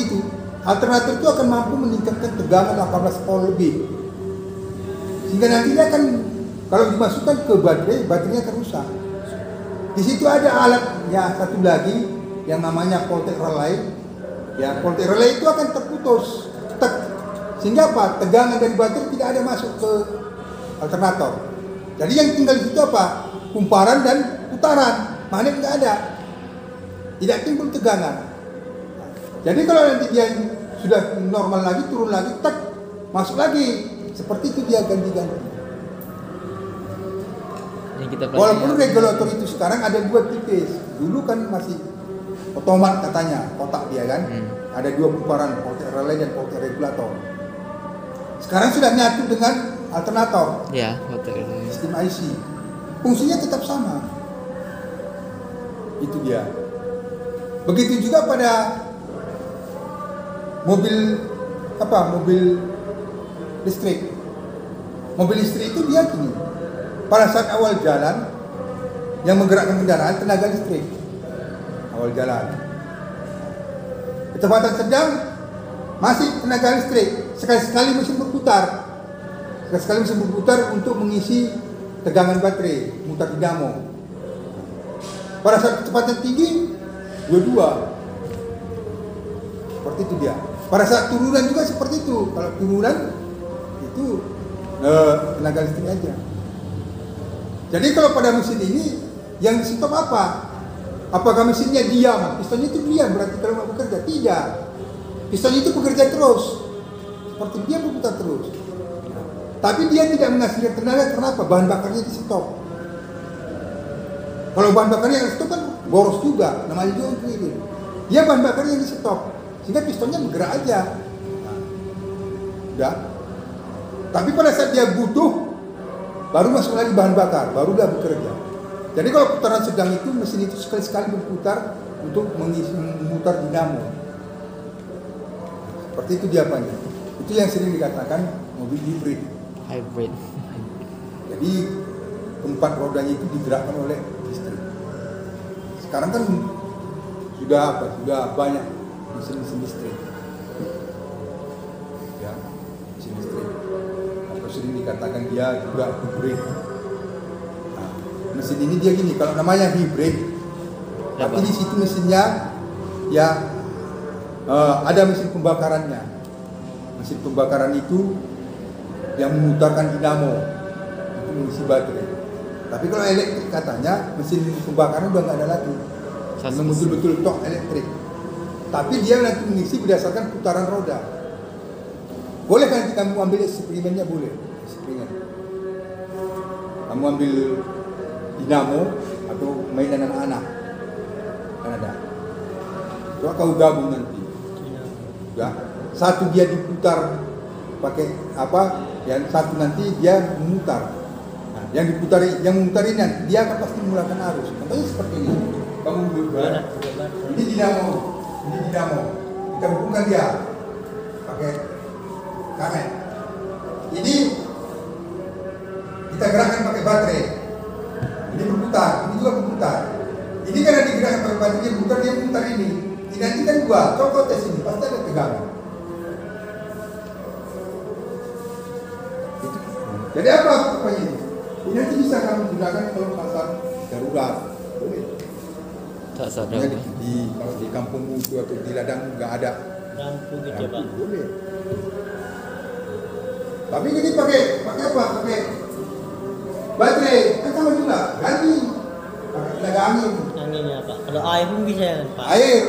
itu, alternator itu akan mampu meningkatkan tegangan 18 volt lebih. Sehingga nantinya akan, kalau dimasukkan ke baterai, baterainya akan rusak. Di situ ada alat ya satu lagi yang namanya voltage relay. Ya, voltage relay itu akan terputus. Sehingga apa? Tegangan dari baterai tidak ada masuk ke alternator. Jadi yang tinggal di situ apa? Kumparan dan putaran. Magnet nggak ada. Tidak timbul tegangan. Jadi kalau nanti dia sudah normal lagi, turun lagi, masuk lagi. Seperti itu dia ganti-ganti. Walaupun regulator itu sekarang ada 2 tipe. Dulu kan masih otomat katanya, kotak dia kan. Ada 2 kumparan, voltage relay dan voltage regulator. Sekarang sudah nyatu dengan alternator. Ya, voltage relay. Sistem IC. Fungsinya tetap sama. Itu dia. Begitu juga pada mobil listrik. Mobil listrik itu dia gini. Pada saat awal jalan, yang menggerakkan kendaraan tenaga listrik. Awal jalan. Kecepatan sedang masih tenaga listrik. Sekali-sekali mesin berputar. Sekali-sekali mesin berputar untuk mengisi tegangan baterai, mutar dinamo. pada saat kecepatan tinggi dua-dua. Seperti itu dia. Pada saat turunan juga seperti itu. Kalau turunan itu tenaga listrik aja. Jadi kalau pada mesin ini yang di stop apa? Apakah mesinnya diam? Pistonnya itu diam berarti kalau nggak bekerja? Tidak. Piston itu bekerja terus. Seperti dia berputar terus. Tapi dia tidak menghasilkan tenaga. Kenapa? Bahan bakarnya di stop. Kalau bahan bakarnya yang di stop kan boros juga. Namanya juga kiri. Dia bahan bakarnya yang di stop. Sehingga pistonnya bergerak aja. Udah. Tapi pada saat dia butuh, baru masuk lagi bahan bakar, baru dia bekerja. Jadi kalau putaran sedang itu, mesin itu sekali-sekali berputar untuk memutar dinamo. Seperti itu diapanya. Itu yang sering dikatakan mobil hybrid. Hybrid. Jadi empat rodanya itu digerakkan oleh listrik. Sekarang kan sudah banyak mesin-mesin listrik. Ya, mesin listrik. Atau sering dikatakan dia juga hybrid. Nah, mesin ini dia gini, kalau namanya hybrid, tapi di situ mesinnya ya ada mesin pembakarannya. Mesin pembakaran itu yang memutarkan dinamo untuk mengisi baterai. Tapi kalau elektrik katanya mesin pembakaran udah nggak ada lagi. Memang betul-betul tok elektrik. Tapi dia nanti mengisi berdasarkan putaran roda. Boleh kan nanti kamu ambil eksperimennya, boleh. Eksperimen. Kamu ambil dinamo atau mainan anak-anak. Kan ada. Coba kau gabung nanti. Ya. Satu dia diputar pakai apa? Yang satu nanti dia memutar. Nah, yang memutar ini dia akan pasti menggunakan arus. Contohnya seperti ini. Kamu bergerak. Ini dinamo. Kita hubungkan dia pakai karet. Ini kita gerakkan pakai baterai. Ini berputar, ini juga berputar. Ini karena digerakkan pakai baterai dia memutar ini. Ini nanti kan dua. Coba tes ini pasti ada tegangan. Jadi apa ini? Ini nanti bisa kamu gunakan kalau pasar darurat. Boleh. Tak sadar. Kalau di kampungmu itu atau di ladang nggak ada Lampu gitu Pak. boleh. Tapi ini pakai apa? Pakai baterai. Kan sama juga. Ganti. Pakai tenaga angin. Anginnya Pak. Kalau air pun bisa kan Pak. Air.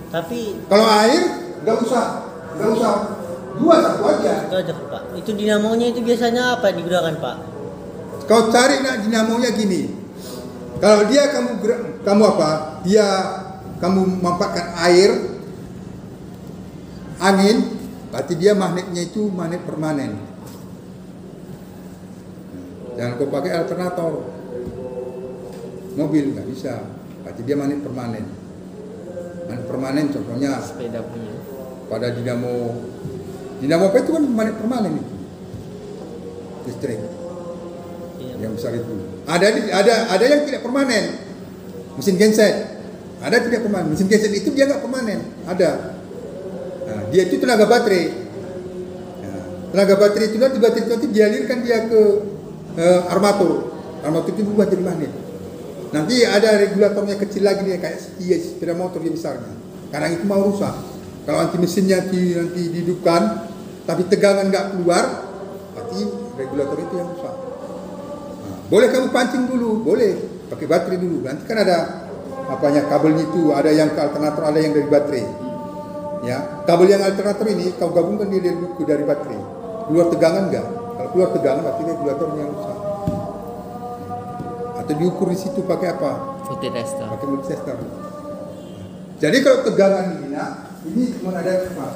Tapi Kalau air nggak usah dua, satu aja. itu aja Pak. Itu dinamonya itu biasanya apa digunakan Pak? Kau cari nak dinamonya gini. Kalau dia kamu apa? Kamu memanfaatkan air, angin, berarti dia magnetnya itu magnet permanen. Jangan kau pakai alternator. Mobil nggak bisa, berarti dia magnet permanen. Magnet permanen contohnya Sepeda punya. pada dinamo apa itu kan magnet permanen itu. Listrik. Yang besar itu. Ada yang tidak permanen. Mesin genset. Ada tidak permanen. Mesin genset itu dia nggak permanen. Ada. Nah, dia itu tenaga baterai. Nah, tenaga baterai itu nanti dialirkan dia ke armatur. Armatur itu berubah jadi magnet. Nanti ada regulatornya kecil lagi dia kayak sepeda motor dia besarnya. Karena itu mau rusak. Kalau nanti mesinnya nanti dihidupkan, tapi tegangan nggak keluar, berarti regulator itu yang rusak. Boleh kamu pancing dulu, boleh pakai baterai dulu. Nanti kan ada apanya kabelnya itu, ada yang ke alternator, ada yang dari baterai. Ya, kabel yang alternator ini kau gabungkan dia dari baterai. Keluar tegangan enggak? Kalau keluar tegangan berarti regulatornya rusak. Atau diukur di situ pakai apa? Multitester. Pakai multitester. Jadi kalau tegangan ini cuma ada apa?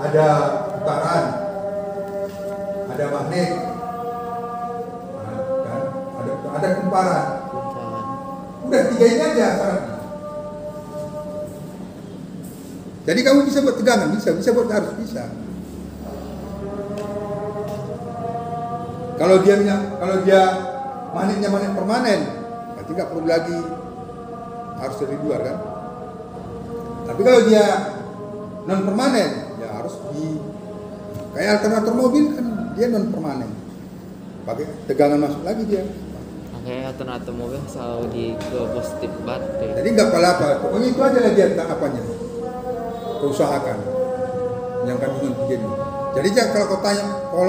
Ada putaran, ada magnet. Ada kumparan. Udah tiga ini aja syaratnya. Jadi kamu bisa buat tegangan, bisa buat arus, bisa. Kalau dia magnetnya magnet permanen, berarti nggak perlu lagi harus dari luar kan. Tapi kalau dia non permanen, ya harus kayak alternator mobil kan dia non permanen. Pakai tegangan masuk lagi dia. Kayak alternatif mobil selalu di ke positif baterai. Jadi nggak apa-apa, pokoknya itu aja lah dia apanya. Kau usahakan. Yang kandungan begini. Jadi kalau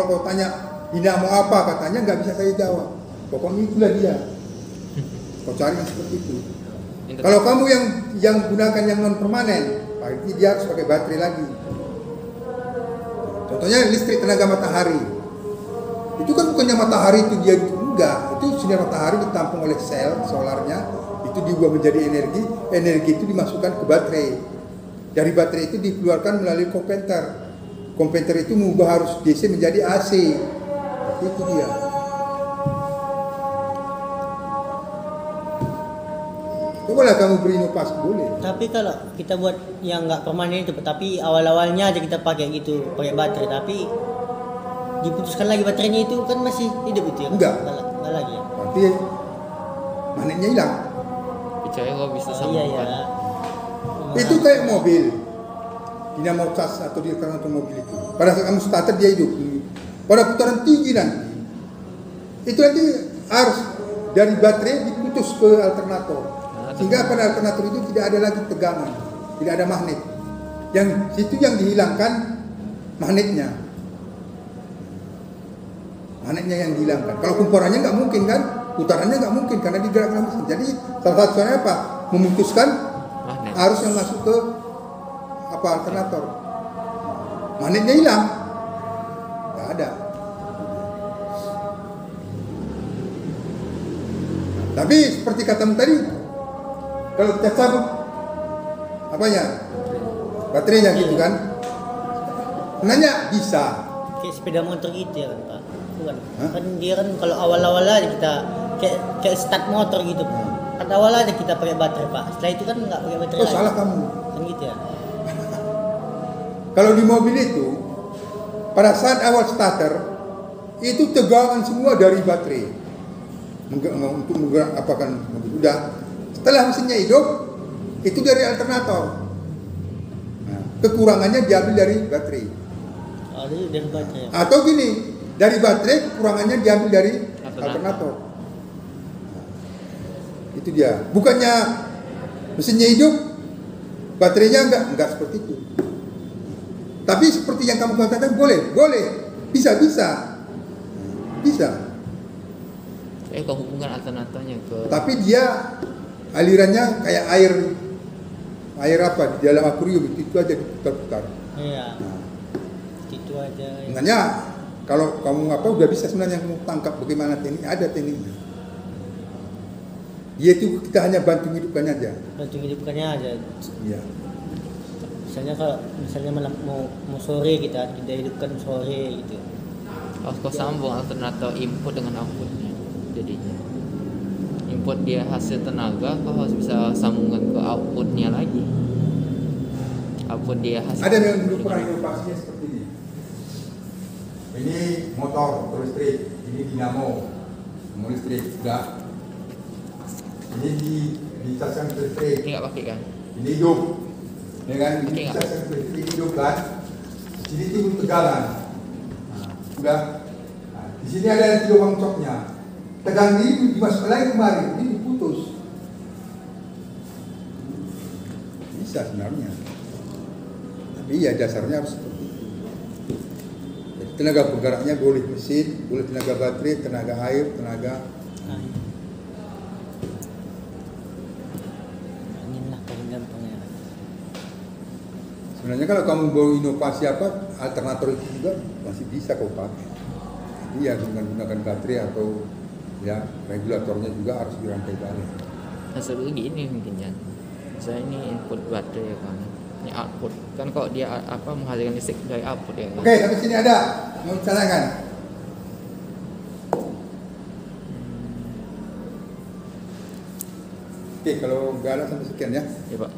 kau tanya dinamo apa katanya nggak bisa saya jawab. Pokoknya itulah dia. Kau cari yang seperti itu. Kalau kamu yang gunakan yang non permanen, berarti dia harus pakai baterai lagi. Contohnya listrik tenaga matahari. Itu kan bukannya matahari itu dia enggak, itu sinar matahari ditampung oleh sel solarnya, itu diubah menjadi energi itu dimasukkan ke baterai. Dari baterai itu dikeluarkan melalui kompenter itu mengubah arus DC menjadi AC. Itu dia. Cobalah kamu berinovasi boleh. Tapi kalau kita buat yang nggak permanen itu, tapi awal-awalnya aja kita pakai gitu, pakai baterai, tapi diputuskan lagi baterainya itu kan masih hidup itu ya? Enggak lagi ya? Nanti magnetnya hilang. Percaya kau bisa Iya sambungkan. ya. Itu kayak mobil dinamo cas atau di alternator mobil itu. Pada saat kamu starter dia hidup. Pada putaran tinggi nanti itu nanti harus dari baterai diputus ke alternator. Sehingga pada alternator itu tidak ada lagi tegangan, tidak ada magnet. Yang situ yang dihilangkan magnetnya. Magnetnya yang dihilangkan. Kalau kumpulannya nggak mungkin kan, putarannya nggak mungkin karena digerakkan mesin. Jadi salah satunya apa? Memutuskan Magnet. arus yang masuk ke alternator. Magnetnya hilang, nggak ada. Tapi seperti katamu tadi, kalau kita cabut apanya? Baterainya gitu kan? Nanya bisa. Kayak sepeda motor gitu ya kan Pak? Bukan? Hah? Kan dia kan kalau awal-awal aja kita kayak start motor gitu. Kan awal aja kita pakai baterai Pak. Setelah itu kan nggak pakai baterai Oh lagi. salah kamu. Kan gitu ya? Kalau di mobil itu, pada saat awal starter, itu tegangan semua dari baterai. Untuk menggerak apakan mobil. Udah. Setelah mesinnya hidup, itu dari alternator. Nah, kekurangannya diambil dari baterai. Oh, itu dari baterai. Atau gini, dari baterai kekurangannya diambil dari alternator. Nah, itu dia. Bukannya mesinnya hidup, baterainya enggak seperti itu. Tapi seperti yang kamu katakan boleh, bisa. Kau hubungkan alternatornya ke. Tapi dia alirannya kayak air apa di dalam akuarium itu aja diputar-putar. Iya. Nah, Itu aja. Ya. sebenarnya kalau kamu udah bisa sebenarnya kamu tangkap bagaimana teknik, ada tekniknya. Dia itu kita hanya bantu hidupkan aja. Bantu hidupkannya aja. Iya. Misalnya malam mau sore kita hidupkan sore gitu. Harus kau sambung alternator input dengan outputnya. Jadinya input dia hasil tenaga, kau harus bisa sambungkan ke outputnya lagi. Output dia hasil. Ada yang dulu pernah inovasinya seperti ini. Ini motor listrik, ini dinamo listrik, sudah. Ini dicaskan ke listrik. Ini nggak pakai kan? Ini hidup, ya kan? Ini Pakai nggak? dicaskan ke listrik, ini hidup kan? Di sini timbul tegangan. Nah, sudah. Nah, di sini ada lubang coknya. Tegangan ini dimasukkan lagi kemari, ini diputus. Bisa sebenarnya. Tapi ya dasarnya harus seperti itu. Jadi tenaga penggeraknya boleh mesin, boleh tenaga baterai, tenaga air, tenaga. Inilah paling gampang ya. Sebenarnya kalau kamu mau inovasi apa, alternator itu juga masih bisa kau pakai. Jadi ya dengan menggunakan baterai atau ya regulatornya juga harus dirangkai balik. Hasil gini mungkin ya. Misalnya ini input baterai ya kan. Ini output. Kan kalau dia menghasilkan listrik dari output ya kan. Oke, sampai sini ada mau ditanyakan. Oke, kalau nggak ada sampai sekian ya. Ya Pak.